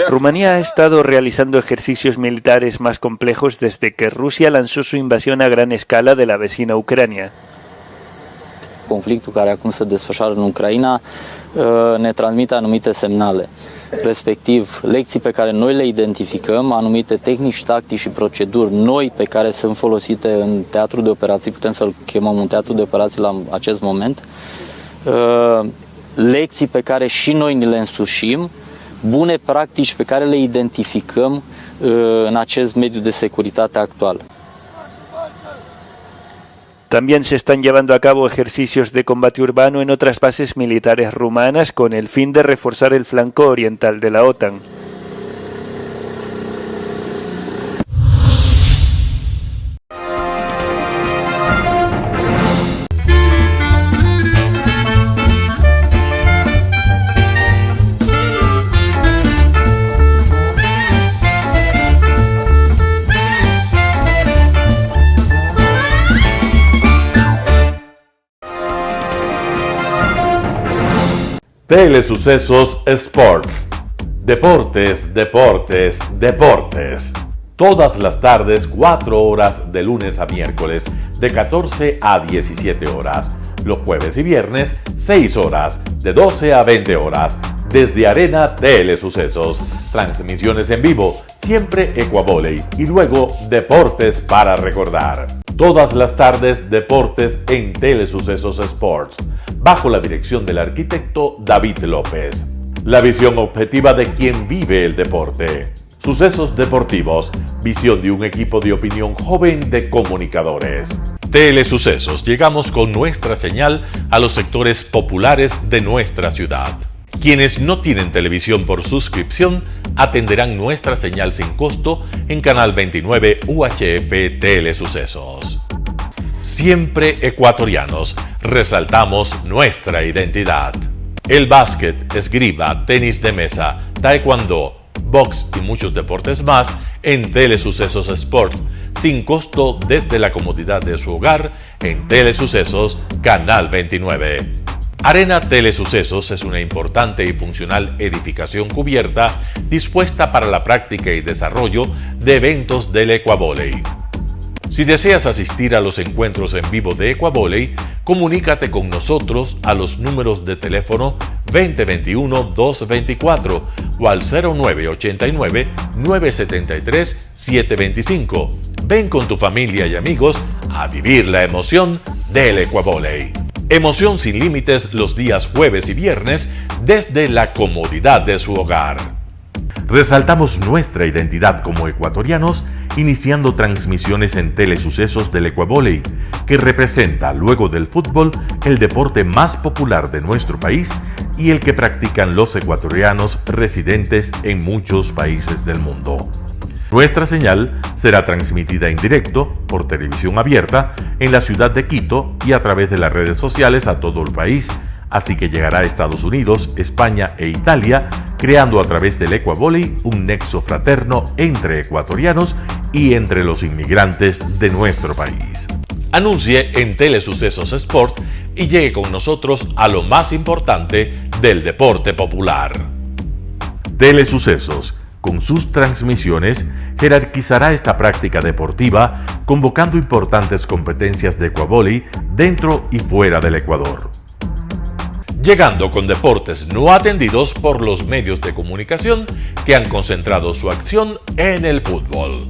Rumanía ha estado realizando ejercicios militares más complejos desde que Rusia lanzó su invasión a gran escala de la vecina Ucrania. Conflictul care acum se desfășoară în Ucraina ne transmite anumite semnale, respectiv lecții pe care noi le identificăm, anumite tehnici, tactici și proceduri noi pe care sunt folosite în teatru de operații, putem să-l chemăm un teatru de operații la acest moment, lecții pe care și noi ni le însușim, bune practici pe care le identificăm în acest mediu de securitate actual. También se están llevando a cabo ejercicios de combate urbano en otras bases militares rumanas con el fin de reforzar el flanco oriental de la OTAN. Telesucesos Sports. Deportes, deportes, deportes. todas las tardes 4 horas de lunes a miércoles de 14 a 17 horas, los jueves y viernes 6 horas de 12 a 20 horas desde Arena Telesucesos, transmisiones en vivo, siempre Ecuavoley y luego Deportes para recordar. Todas las tardes deportes en Telesucesos Sports, bajo la dirección del arquitecto David López. La visión objetiva de quien vive el deporte. Sucesos deportivos, visión de un equipo de opinión joven de comunicadores. Telesucesos, llegamos con nuestra señal a los sectores populares de nuestra ciudad. Quienes no tienen televisión por suscripción atenderán nuestra señal sin costo en Canal 29 UHF Telesucesos. Siempre ecuatorianos, resaltamos nuestra identidad. El básquet, esgrima, tenis de mesa, taekwondo, box y muchos deportes más en Telesucesos Sport, sin costo desde la comodidad de su hogar en Telesucesos Canal 29. Arena Telesucesos es una importante y funcional edificación cubierta dispuesta para la práctica y desarrollo de eventos del Ecuavoley. Si deseas asistir a los encuentros en vivo de Ecuavoley, comunícate con nosotros a los números de teléfono 2021-224 o al 0989-973-725. Ven con tu familia y amigos a vivir la emoción del Ecuavoley. Emoción sin límites los días jueves y viernes desde la comodidad de su hogar. Resaltamos nuestra identidad como ecuatorianos iniciando transmisiones en Telesucesos del Ecuavoley, que representa, luego del fútbol, el deporte más popular de nuestro país y el que practican los ecuatorianos residentes en muchos países del mundo. Nuestra señal será transmitida en directo por televisión abierta en la ciudad de Quito y a través de las redes sociales a todo el país, así que llegará a Estados Unidos, España e Italia, creando a través del Ecuavoley un nexo fraterno entre ecuatorianos y entre los inmigrantes de nuestro país. Anuncie en Telesucesos Sport y llegue con nosotros a lo más importante del deporte popular. Telesucesos, con sus transmisiones, jerarquizará esta práctica deportiva, convocando importantes competencias de Ecuavoley dentro y fuera del Ecuador. Llegando con deportes no atendidos por los medios de comunicación que han concentrado su acción en el fútbol.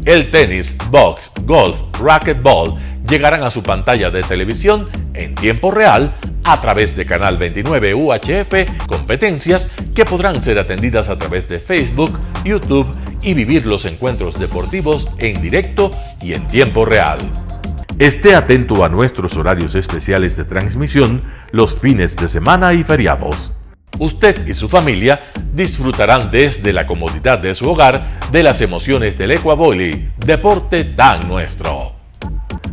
El tenis, box, golf, racquetball llegarán a su pantalla de televisión en tiempo real a través de Canal 29 UHF, competencias que podrán ser atendidas a través de Facebook, YouTube y vivir los encuentros deportivos en directo y en tiempo real. Esté atento a nuestros horarios especiales de transmisión los fines de semana y feriados. Usted y su familia disfrutarán desde la comodidad de su hogar de las emociones del Ecuavoley, deporte tan nuestro.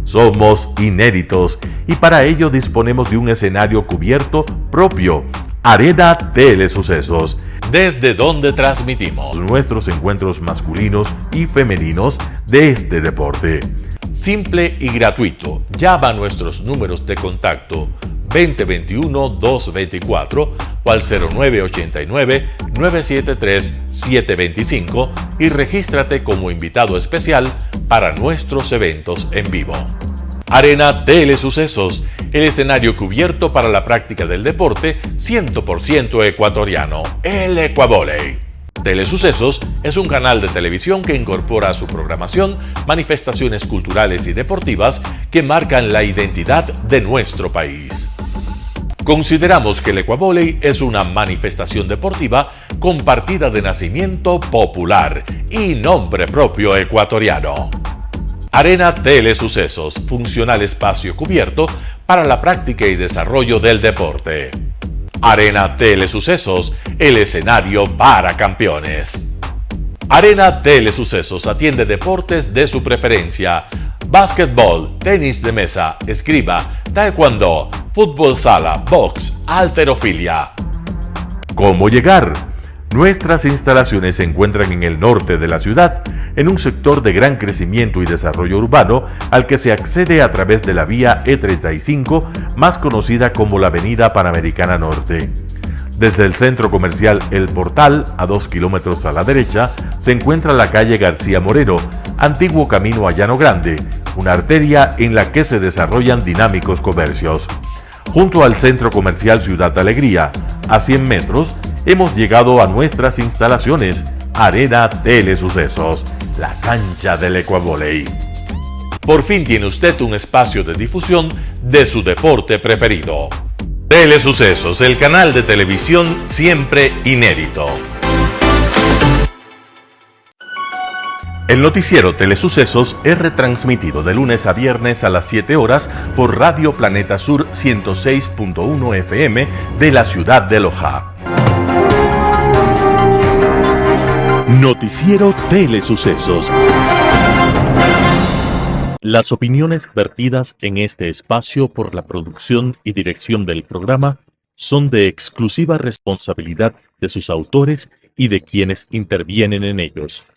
Somos inéditos y para ello disponemos de un escenario cubierto propio, Arena Telesucesos, desde donde transmitimos nuestros encuentros masculinos y femeninos de este deporte. Simple y gratuito. Llama a nuestros números de contacto 2021-224 o al 0989-973-725 y regístrate como invitado especial para nuestros eventos en vivo. Arena Telesucesos, el escenario cubierto para la práctica del deporte 100% ecuatoriano, el Ecuavoley. Telesucesos es un canal de televisión que incorpora a su programación manifestaciones culturales y deportivas que marcan la identidad de nuestro país. Consideramos que el Ecuavoley es una manifestación deportiva con partida de nacimiento popular y nombre propio ecuatoriano. Arena Telesucesos, funcional espacio cubierto para la práctica y desarrollo del deporte. Arena Telesucesos, el escenario para campeones. Arena Telesucesos atiende deportes de su preferencia: básquetbol, tenis de mesa, esgrima, taekwondo, fútbol sala, box, halterofilia. ¿Cómo llegar? Nuestras instalaciones se encuentran en el norte de la ciudad, en un sector de gran crecimiento y desarrollo urbano al que se accede a través de la vía E35, más conocida como la Avenida Panamericana Norte. Desde el centro comercial El Portal, a 2 kilómetros a la derecha, se encuentra la calle García Moreno, antiguo camino a Llano Grande, una arteria en la que se desarrollan dinámicos comercios. Junto al centro comercial Ciudad Alegría, a 100 metros, hemos llegado a nuestras instalaciones, Arena Telesucesos, la cancha del Ecuavóley. Por fin tiene usted un espacio de difusión de su deporte preferido. Telesucesos, el canal de televisión siempre inédito. El noticiero Telesucesos es retransmitido de lunes a viernes a las 7 horas por Radio Planeta Sur 106.1 FM de la ciudad de Loja. Noticiero Telesucesos. Las opiniones vertidas en este espacio por la producción y dirección del programa son de exclusiva responsabilidad de sus autores y de quienes intervienen en ellos.